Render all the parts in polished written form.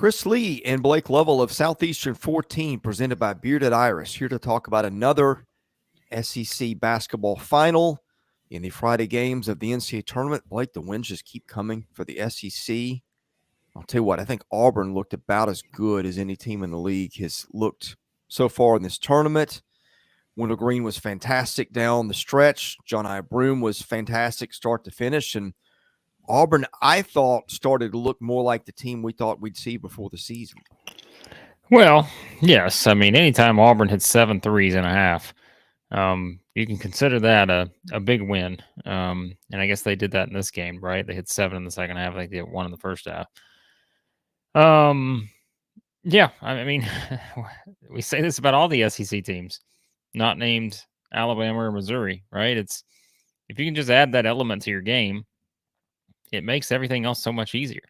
Chris Lee and Blake Lovell of Southeastern 14, presented by Bearded Iris, here to talk about another SEC basketball final in the Friday games of the NCAA tournament. Blake, the wins just keep coming for the SEC. I'll tell you what, I think Auburn looked about as good as any team in the league has looked so far in this tournament. Wendell Green was fantastic down the stretch. John Broome was fantastic start to finish. And Auburn, I thought, started to look more like the team we thought we'd see before the season. Well, yes. I mean, anytime Auburn hits 7 threes in a half, you can consider that a big win. And I guess they did that in this game, right? They hit 7 in the second half. I think they hit 1 in the first half. Yeah, I mean, we say this about all the SEC teams, not named Alabama or Missouri, right? It's if you can just add that element to your game, it makes everything else so much easier.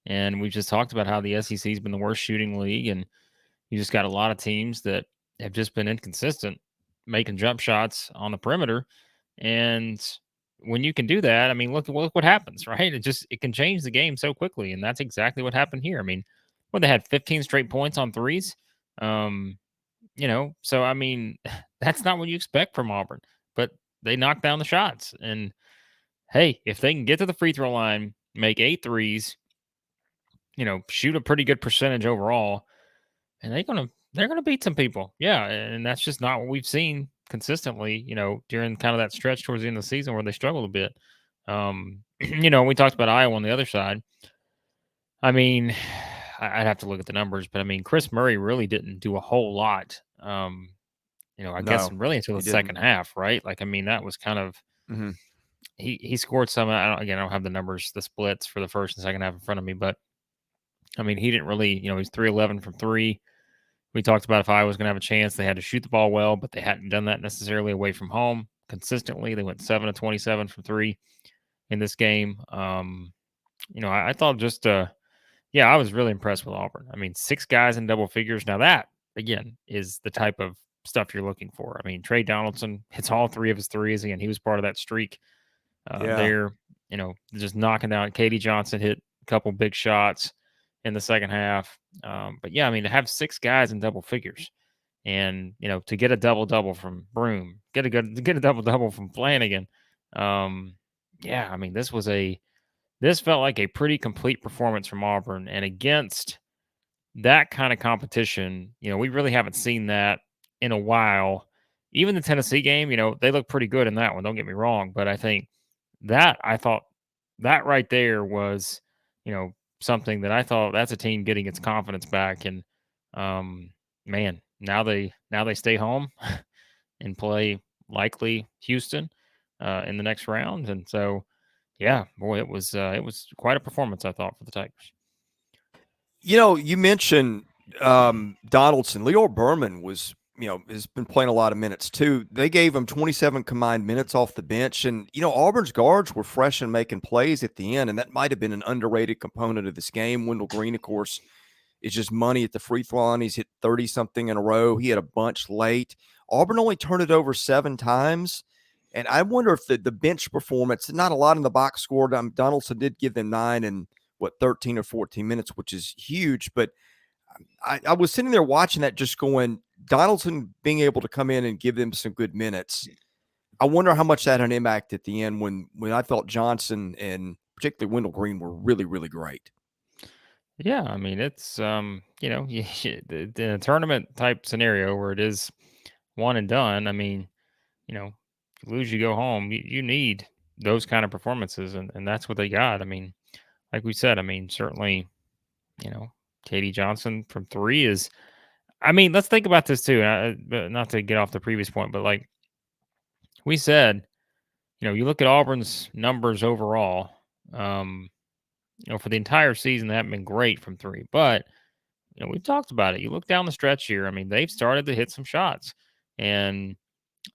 And we just talked about how the SEC has been the worst shooting league, and you just got a lot of teams that have just been inconsistent, making jump shots on the perimeter. And when you can do that, I mean, look what happens, right? It can change the game so quickly, and that's exactly what happened here. I mean, they had 15 straight points on threes. So I mean, that's not what you expect from Auburn, but they knocked down the shots. And hey, if they can get to the free throw line, make 8 threes, shoot a pretty good percentage overall, and they're gonna beat some people. Yeah, and that's just not what we've seen consistently, during kind of that stretch towards the end of the season where they struggled a bit. We talked about Iowa on the other side. I mean, I'd have to look at the numbers, but I mean, Chris Murray really didn't do a whole lot. I guess really until the second half, right? Like, I mean, that was kind of he scored some. I don't have the numbers, the splits for the first and second half in front of me, but I mean, he didn't really. He's 3-11 from 3. We talked about if Iowa was going to have a chance, they had to shoot the ball well, but they hadn't done that necessarily away from home consistently. They went 7-27 from 3 in this game. I thought just I was really impressed with Auburn. I mean, 6 guys in double figures. Now that, again, is the type of stuff you're looking for. I mean, Trey Donaldson hits all 3 of his threes. Again, he was part of that streak there, just knocking down. Katie Johnson hit a couple big shots in the second half. But yeah, I mean, to have 6 guys in double figures and, to get a double-double from Broome, get a double-double from Flanagan. I mean, this felt like a pretty complete performance from Auburn, and against that kind of competition, we really haven't seen that in a while. Even the Tennessee game, they look pretty good in that one. Don't get me wrong, but I thought that right there was, something that I thought that's a team getting its confidence back. And man, now they stay home and play likely Houston in the next round, and so. Yeah, boy, it was quite a performance, I thought, for the Tigers. You mentioned Donaldson. Leo Berman was, has been playing a lot of minutes too. They gave him 27 combined minutes off the bench, and Auburn's guards were fresh and making plays at the end, and that might have been an underrated component of this game. Wendell Green, of course, is just money at the free throw line. He's hit 30-something in a row. He had a bunch late. Auburn only turned it over 7 times. And I wonder if the bench performance, not a lot in the box score. Donaldson did give them 9 in 13 or 14 minutes, which is huge. But I was sitting there watching that, just going, Donaldson being able to come in and give them some good minutes. I wonder how much that had an impact at the end when I thought Johnson and particularly Wendell Green were really, really great. Yeah, I mean, it's in a tournament type scenario where it is one and done. I mean, you lose, you go home. You need those kind of performances, and that's what they got. I mean, like we said, I mean, certainly, Katie Johnson from 3 is. I mean, let's think about this too. Not to get off the previous point, but like we said, you look at Auburn's numbers overall. For the entire season, they haven't been great from 3, but we've talked about it. You look down the stretch here. I mean, they've started to hit some shots, and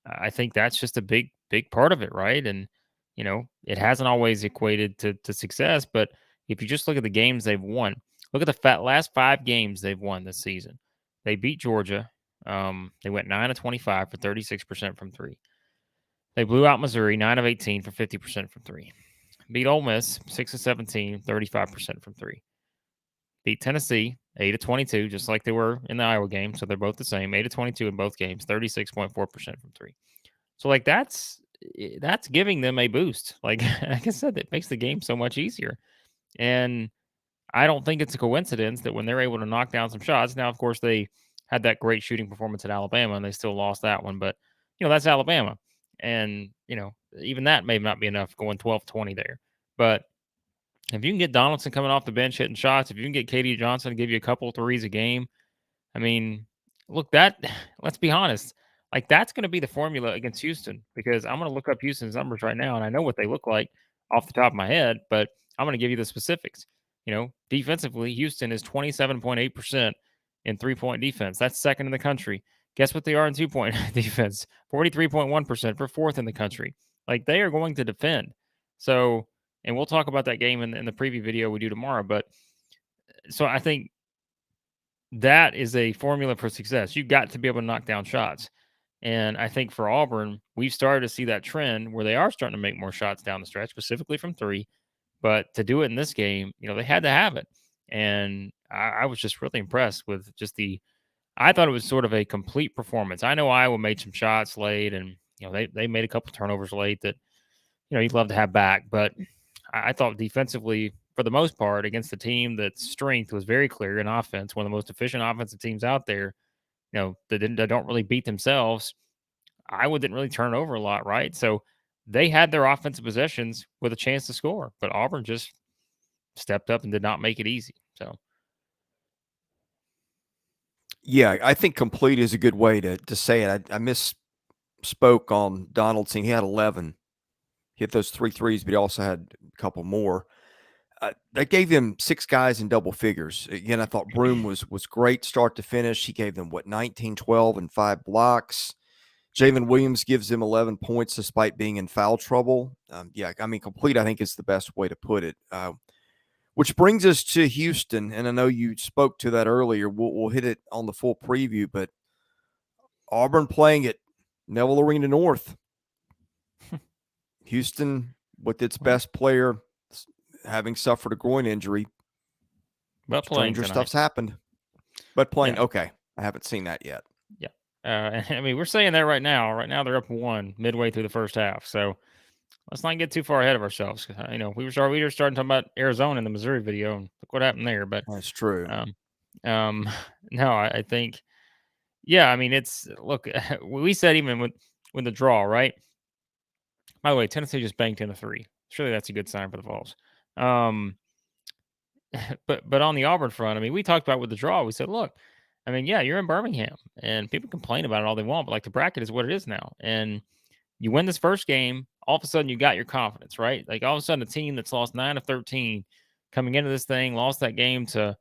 I think that's just a big part of it, right? And it hasn't always equated to success, but if you just look at the games they've won, look at the last 5 games they've won this season. They beat Georgia. They went 9 of 25 for 36% from 3. They blew out Missouri 9 of 18 for 50% from 3. Beat Ole Miss 6 of 17, 35% from 3. beat Tennessee 8 of 22, just like they were in the Iowa game. So they're both the same, 8 of 22 in both games, 36.4% from three. So like that's giving them a boost. Like I said, that makes the game so much easier. And I don't think it's a coincidence that when they're able to knock down some shots, now of course they had that great shooting performance at Alabama and they still lost that one, but that's Alabama. And even that may not be enough going 12-20 there. But if you can get Donaldson coming off the bench hitting shots, if you can get KD Johnson to give you a couple threes a game, I mean, look, that let's be honest, like that's going to be the formula against Houston because I'm going to look up Houston's numbers right now and I know what they look like off the top of my head, but I'm going to give you the specifics. Defensively, Houston is 27.8% in 3-point defense. That's second in the country. Guess what they are in 2-point defense? 43.1% for fourth in the country. Like they are going to defend. So, and we'll talk about that game in the preview video we do tomorrow. But so I think that is a formula for success. You've got to be able to knock down shots. And I think for Auburn, we've started to see that trend where they are starting to make more shots down the stretch, specifically from three. But to do it in this game, they had to have it. And I was just really impressed with just I thought it was sort of a complete performance. I know Iowa made some shots late and, they made a couple turnovers late that, you'd love to have back. But I thought defensively, for the most part, against the team that strength was very clear in offense, one of the most efficient offensive teams out there, that don't really beat themselves. Iowa didn't really turn over a lot, right? So they had their offensive possessions with a chance to score, but Auburn just stepped up and did not make it easy. So, Yeah, I think complete is a good way to say it. I misspoke on Donaldson. He had 11. He hit those 3 threes, but he also had a couple more. That gave them 6 guys in double figures. Again, I thought Broom was great start to finish. He gave them, 19, 12, and 5 blocks. Jalen Williams gives them 11 points despite being in foul trouble. Complete, I think, is the best way to put it. Which brings us to Houston, and I know you spoke to that earlier. We'll hit it on the full preview, but Auburn playing at Neville Arena North. Houston with its best player having suffered a groin injury. But stranger stuff's happened. But playing, yeah. Okay. I haven't seen that yet. Yeah. We're saying that right now. Right now, they're up 1 midway through the first half. So let's not get too far ahead of ourselves. We were starting talking about Arizona in the Missouri video, and look what happened there. But that's true. No, I think, yeah. It's look. We said even with the draw, right? By the way, Tennessee just banked in a 3. Surely that's a good sign for the Vols. But on the Auburn front, we talked about with the draw. We said, look, yeah, you're in Birmingham, and people complain about it all they want, but like the bracket is what it is now, and you win this first game, all of a sudden you got your confidence, right? Like all of a sudden a team that's lost 9 of 13 coming into this thing, lost that game to,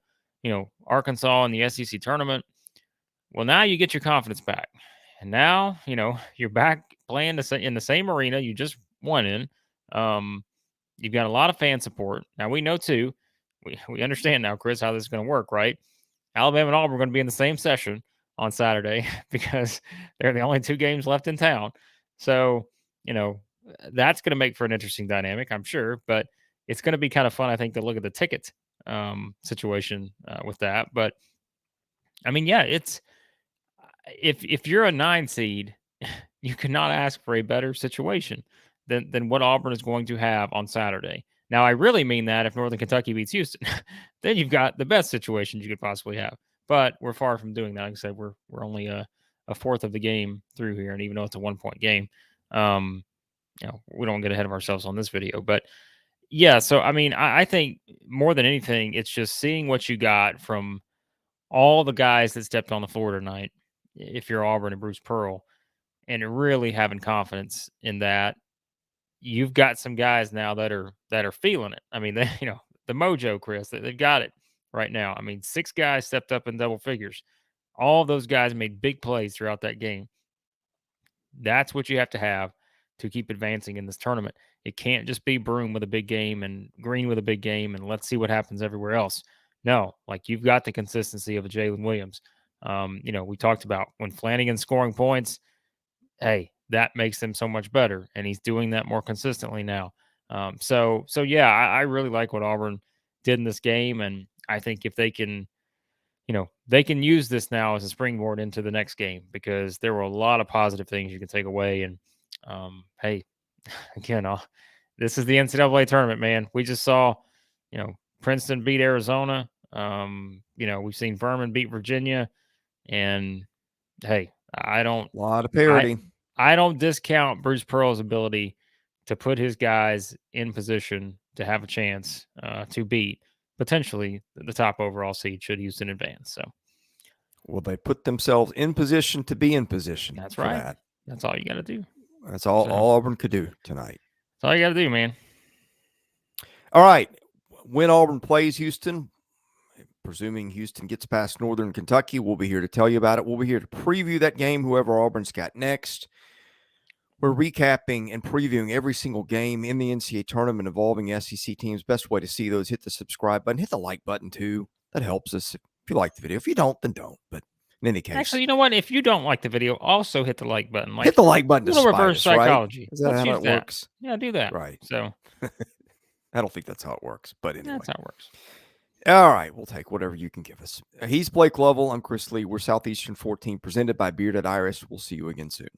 Arkansas in the SEC tournament. Well, now you get your confidence back. And now, you're back playing in the same arena you just won in. You've got a lot of fan support. Now we know too, we understand now, Chris, how this is going to work, right? Alabama and Auburn are going to be in the same session on Saturday because they're the only 2 games left in town. So, that's going to make for an interesting dynamic, I'm sure. But it's going to be kind of fun, I think, to look at the ticket situation with that. But yeah, it's if you're a 9 seed, you cannot ask for a better situation than what Auburn is going to have on Saturday. Now, I really mean that if Northern Kentucky beats Houston, then you've got the best situation you could possibly have. But we're far from doing that. Like I said, we're only a fourth of the game through here, and even though it's a 1-point game, we don't get ahead of ourselves on this video. But yeah, so I think more than anything, it's just seeing what you got from all the guys that stepped on the floor tonight. If you're Auburn and Bruce Pearl, and really having confidence in that. You've got some guys now that are feeling it. They, the mojo, Chris, they've got it right now. 6 guys stepped up in double figures. All of those guys made big plays throughout that game. That's what you have to keep advancing in this tournament. It can't just be Broom with a big game and Green with a big game and let's see what happens everywhere else. No, like you've got the consistency of a Jalen Williams. We talked about when Flanagan's scoring points, hey, that makes them so much better, and he's doing that more consistently now. So yeah, I really like what Auburn did in this game, and I think if they can, they can use this now as a springboard into the next game, because there were a lot of positive things you can take away. And hey, again, this is the NCAA tournament, man. We just saw, Princeton beat Arizona. We've seen Furman beat Virginia, and hey, A lot of I parity. I don't discount Bruce Pearl's ability to put his guys in position to have a chance to beat potentially the top overall seed should Houston advance. So Well, they put themselves in position to be in position. that's for right. That. That's all you got to do. That's all Auburn could do tonight. That's all you got to do, man. All right. When Auburn plays Houston, presuming Houston gets past Northern Kentucky, we'll be here to tell you about it. We'll be here to preview that game, whoever Auburn's got next. We're recapping and previewing every single game in the NCAA tournament involving SEC teams. Best way to see those, hit the subscribe button, hit the like button too. That helps us if you like the video. If you don't, then don't. But in any case. Actually, you know what? If you don't like the video, also hit the like button. Hit the like button to little spite reverse us, psychology. Right? Is that how it works? Yeah, do that. Right. So I don't think that's how it works, but anyway. that's how it works. All right, we'll take whatever you can give us. He's Blake Lovell. I'm Chris Lee. We're Southeastern 14, presented by Bearded Iris. We'll see you again soon.